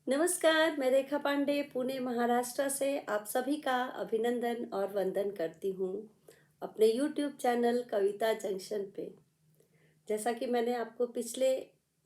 नमस्कार, मैं रेखा पांडे पुणे महाराष्ट्र से आप सभी का अभिनंदन और वंदन करती हूँ अपने यूट्यूब चैनल कविता जंक्शन पे। जैसा कि मैंने आपको पिछले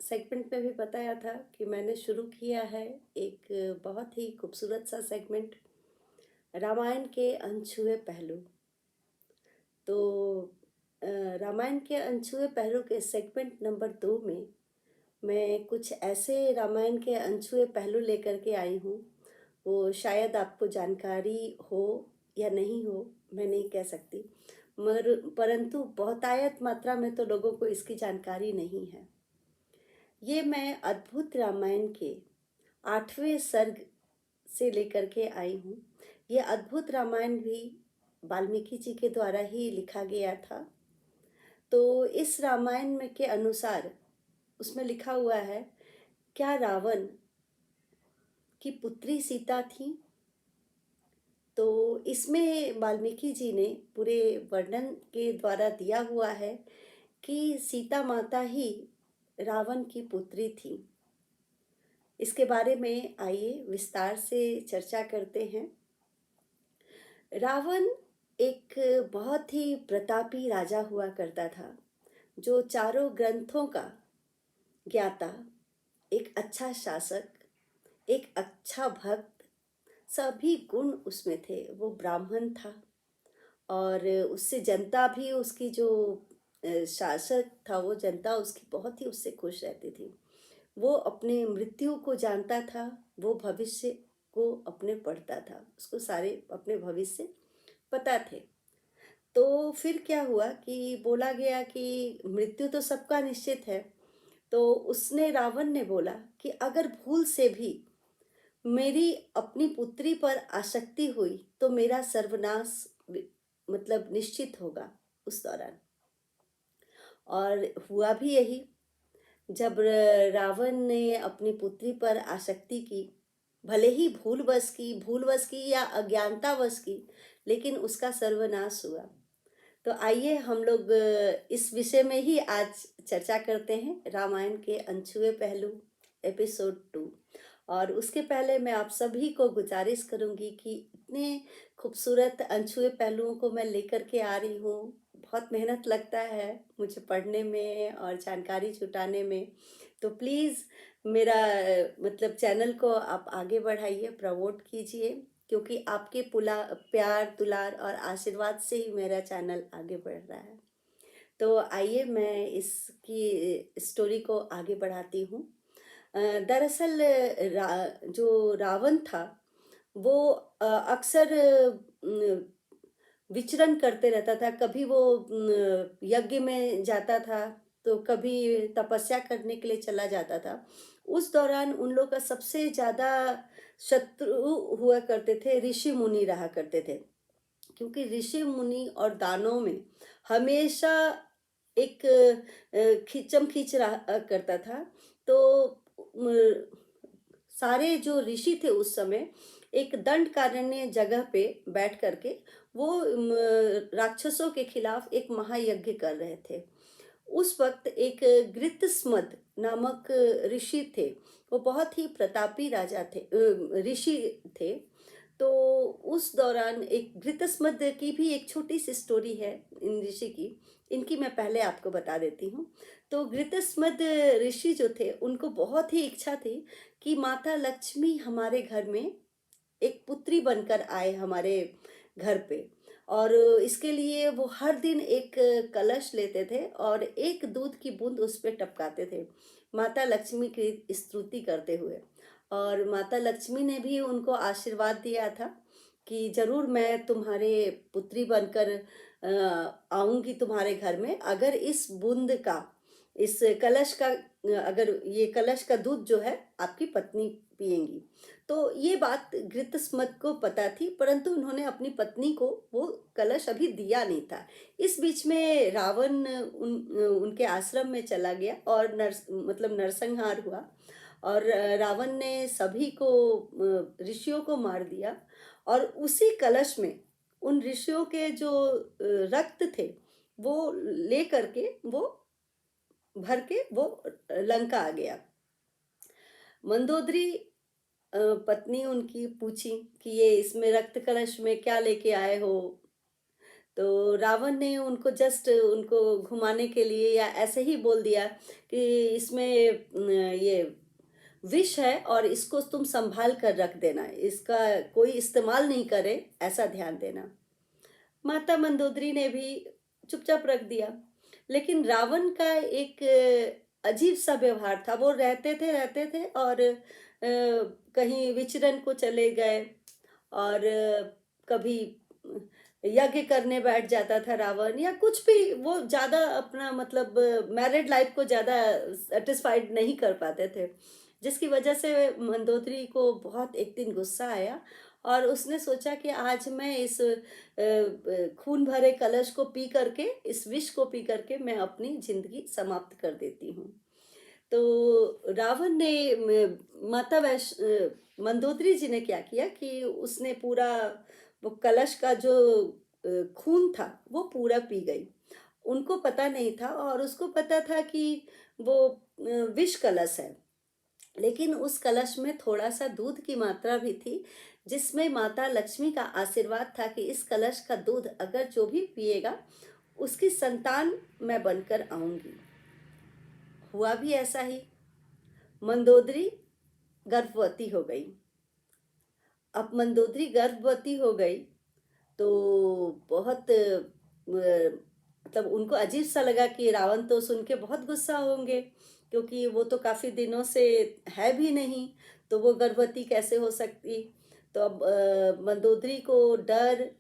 सेगमेंट में भी बताया था कि मैंने शुरू किया है एक बहुत ही खूबसूरत सा सेगमेंट, रामायण के अनछुए पहलू। तो रामायण के अनछुए पहलू के सेगमेंट नंबर 2 में मैं कुछ ऐसे रामायण के अनछुए पहलू लेकर के आई हूँ। वो शायद आपको जानकारी हो या नहीं हो, मैं नहीं कह सकती, मगर परंतु बहुतायत मात्रा में तो लोगों को इसकी जानकारी नहीं है। ये मैं अद्भुत रामायण के 8वें सर्ग से लेकर के आई हूँ। ये अद्भुत रामायण भी वाल्मीकि जी के द्वारा ही लिखा गया था। तो इस रामायण में के अनुसार उसमें लिखा हुआ है, क्या रावण की पुत्री सीता थी? तो इसमें वाल्मीकि जी ने पूरे वर्णन के द्वारा दिया हुआ है कि सीता माता ही रावण की पुत्री थी। इसके बारे में आइए विस्तार से चर्चा करते हैं। रावण एक बहुत ही प्रतापी राजा हुआ करता था, जो चारों ग्रंथों का ज्ञाता, एक अच्छा शासक, एक अच्छा भक्त, सभी गुण उसमें थे। वो ब्राह्मण था और उससे जनता भी उसकी जो शासक था, वो जनता उसकी बहुत ही उससे खुश रहती थी। वो अपने मृत्यु को जानता था, वो भविष्य को अपने पढ़ता था, उसको सारे अपने भविष्य पता थे। तो फिर क्या हुआ कि बोला गया कि मृत्यु तो सबका निश्चित है। तो उसने रावण ने बोला कि अगर भूल से भी मेरी अपनी पुत्री पर आसक्ति हुई तो मेरा सर्वनाश मतलब निश्चित होगा उस दौरान। और हुआ भी यही। जब रावण ने अपनी पुत्री पर आसक्ति की, भले ही भूलवश की या अज्ञानतावश की, लेकिन उसका सर्वनाश हुआ। तो आइए हम लोग इस विषय में ही आज चर्चा करते हैं, रामायण के अनछुए पहलू एपिसोड 2। और उसके पहले मैं आप सभी को गुजारिश करूंगी कि इतने खूबसूरत अनछुए पहलुओं को मैं लेकर के आ रही हूँ। बहुत मेहनत लगता है मुझे पढ़ने में और जानकारी जुटाने में। तो प्लीज़ मेरा मतलब चैनल को आप आगे बढ़ाइए, प्रमोट कीजिए, क्योंकि आपके प्यार दुलार और आशीर्वाद से ही मेरा चैनल आगे बढ़ रहा है। तो आइए मैं इसकी स्टोरी को आगे बढ़ाती हूँ। दरअसल जो रावण था वो अक्सर विचरण करते रहता था। कभी वो यज्ञ में जाता था, तो कभी तपस्या करने के लिए चला जाता था। उस दौरान उन लोग का सबसे ज़्यादा शत्रु हुआ करते थे, ऋषि मुनि रहा करते थे। क्योंकि ऋषि मुनि और दानों में हमेशा एक खींचम खींच रहा करता था। तो सारे जो ऋषि थे उस समय एक दंडकारण्य जगह पे बैठ करके वो राक्षसों के खिलाफ एक महायज्ञ कर रहे थे। उस वक्त एक गृत्रस्मद नामक ऋषि थे। वो बहुत ही प्रतापी राजा थे, ऋषि थे। तो उस दौरान एक घृतस्मद की भी एक छोटी सी स्टोरी है इन ऋषि की। इनकी मैं पहले आपको बता देती हूँ। तो घृतस्मद ऋषि जो थे उनको बहुत ही इच्छा थी कि माता लक्ष्मी हमारे घर में एक पुत्री बनकर आए हमारे घर पे। और इसके लिए वो हर दिन एक कलश लेते थे और एक दूध की बूंद उस पे टपकाते थे, माता लक्ष्मी की स्तुति करते हुए। और माता लक्ष्मी ने भी उनको आशीर्वाद दिया था कि जरूर मैं तुम्हारे पुत्री बनकर आऊंगी तुम्हारे घर में, अगर इस बूंद का, इस कलश का, अगर ये कलश का दूध जो है आपकी पत्नी पिएंगी। तो ये बात घृतस्मत को पता थी, परंतु उन्होंने अपनी पत्नी को वो कलश अभी दिया नहीं था। इस बीच में रावण उनके आश्रम में चला गया और नरसंहार हुआ। और रावण ने सभी को, ऋषियों को मार दिया। और उसी कलश में उन ऋषियों के जो रक्त थे वो ले करके, वो भर के वो लंका आ गया। मंदोदरी पत्नी उनकी पूछी कि ये इसमें रक्त कलश में क्या लेके आए हो? तो रावण ने उनको जस्ट उनको घुमाने के लिए या ऐसे ही बोल दिया कि इसमें ये विष है और इसको तुम संभाल कर रख देना, इसका कोई इस्तेमाल नहीं करे, ऐसा ध्यान देना। माता मंदोदरी ने भी चुपचाप रख दिया। लेकिन रावण का एक अजीब सा व्यवहार था। वो रहते थे और कहीं विचरण को चले गए और कभी यज्ञ करने बैठ जाता था रावण, या कुछ भी वो ज़्यादा अपना मतलब मैरिड लाइफ को ज़्यादा सेटिस्फाइड नहीं कर पाते थे, जिसकी वजह से मंदोदरी को बहुत एक दिन गुस्सा आया और उसने सोचा कि आज मैं इस खून भरे कलश को पी करके, इस विष को पी करके मैं अपनी जिंदगी समाप्त कर देती हूँ। तो रावण ने मंदोदरी जी ने क्या किया कि उसने पूरा वो कलश का जो खून था वो पूरा पी गई। उनको पता नहीं था और उसको पता था कि वो विष कलश है, लेकिन उस कलश में थोड़ा सा दूध की मात्रा भी थी, जिसमें माता लक्ष्मी का आशीर्वाद था कि इस कलश का दूध अगर जो भी पिएगा उसकी संतान मैं बनकर आऊंगी। हुआ भी ऐसा ही। मंदोदरी गर्भवती हो गई। अब मंदोदरी गर्भवती हो गई तो बहुत मतलब उनको अजीब सा लगा कि रावण तो सुन के बहुत गुस्सा होंगे, क्योंकि वो तो काफ़ी दिनों से है भी नहीं, तो वो गर्भवती कैसे हो सकती। तो अब मंदोदरी को डर,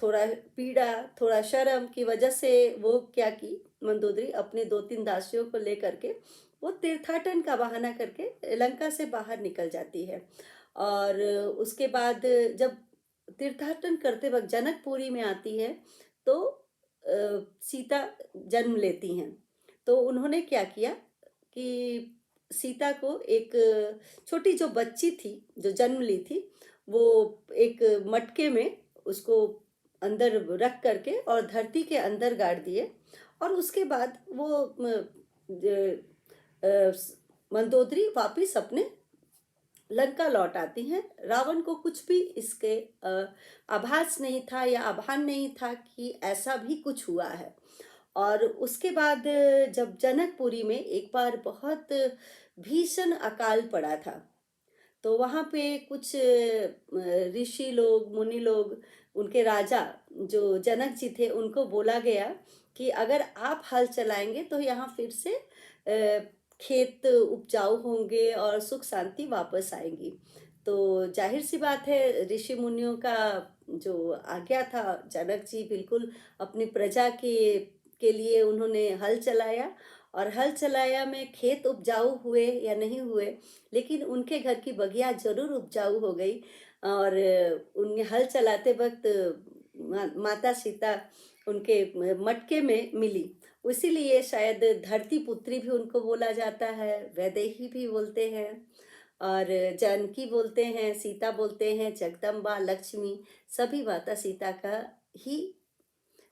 थोड़ा पीड़ा, थोड़ा शर्म की वजह से वो क्या की, मंदोदरी अपने 2-3 दासियों को लेकर के वो तीर्थाटन का बहाना करके लंका से बाहर निकल जाती है। और उसके बाद जब तीर्थाटन करते वक्त जनकपुरी में आती है तो सीता जन्म लेती हैं। तो उन्होंने क्या किया कि सीता को एक छोटी जो बच्ची थी जो जन्म ली थी, वो एक मटके में उसको अंदर रख करके और धरती के अंदर गाड़ दिए। और उसके बाद वो मंदोदरी वापिस अपने लंका लौट आती हैं। रावण को कुछ भी इसके आभास नहीं था या आभान नहीं था कि ऐसा भी कुछ हुआ है। और उसके बाद जब जनकपुरी में एक बार बहुत भीषण अकाल पड़ा था, तो वहाँ पे कुछ ऋषि लोग, मुनि लोग, उनके राजा जो जनक जी थे, उनको बोला गया कि अगर आप हल चलाएंगे तो यहाँ फिर से खेत उपजाऊ होंगे और सुख शांति वापस आएगी। तो जाहिर सी बात है, ऋषि मुनियों का जो आज्ञा था, जनक जी बिल्कुल अपनी प्रजा के लिए उन्होंने हल चलाया। और हल चलाया में खेत उपजाऊ हुए या नहीं हुए, लेकिन उनके घर की बगिया जरूर उपजाऊ हो गई। और उन्हें हल चलाते वक्त माता सीता उनके मटके में मिली, इसीलिए शायद धरती पुत्री भी उनको बोला जाता है, वैदेही भी बोलते हैं और जानकी बोलते हैं, सीता बोलते हैं, जगदम्बा, लक्ष्मी, सभी माता सीता का ही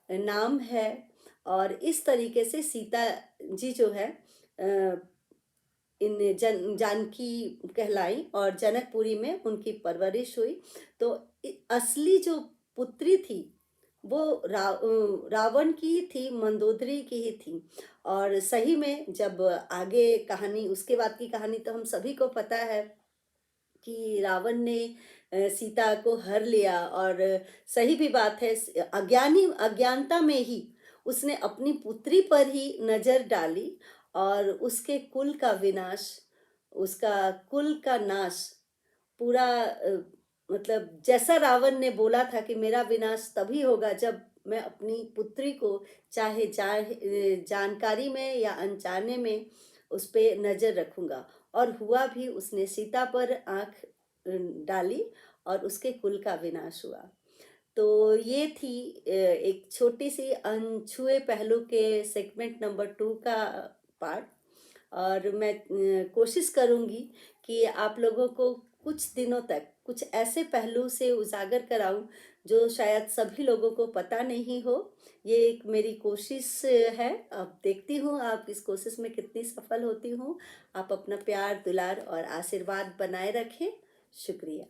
नाम है। और इस तरीके से सीता जी जो है इन जानकी कहलाई और जनकपुरी में उनकी परवरिश हुई। तो असली जो पुत्री थी वो रावण की ही थी, मंदोदरी की ही थी। और सही में जब आगे कहानी, उसके बाद की कहानी तो हम सभी को पता है कि रावण ने सीता को हर लिया। और सही भी बात है, अज्ञानता में ही उसने अपनी पुत्री पर ही नजर डाली और उसके कुल का विनाश, उसका कुल का नाश पूरा मतलब जैसा रावण ने बोला था कि मेरा विनाश तभी होगा जब मैं अपनी पुत्री को चाहे जानकारी में या अनजाने में उस पे नजर रखूंगा। और हुआ भी, उसने सीता पर आंख डाली और उसके कुल का विनाश हुआ। तो ये थी एक छोटी सी अनछुए पहलू के सेगमेंट नंबर 2 का पार्ट। और मैं कोशिश करूंगी कि आप लोगों को कुछ दिनों तक कुछ ऐसे पहलू से उजागर कराऊं जो शायद सभी लोगों को पता नहीं हो। ये एक मेरी कोशिश है। अब देखती हूँ आप इस कोशिश में कितनी सफल होती हूँ। आप अपना प्यार, दुलार और आशीर्वाद बनाए रखें। शुक्रिया।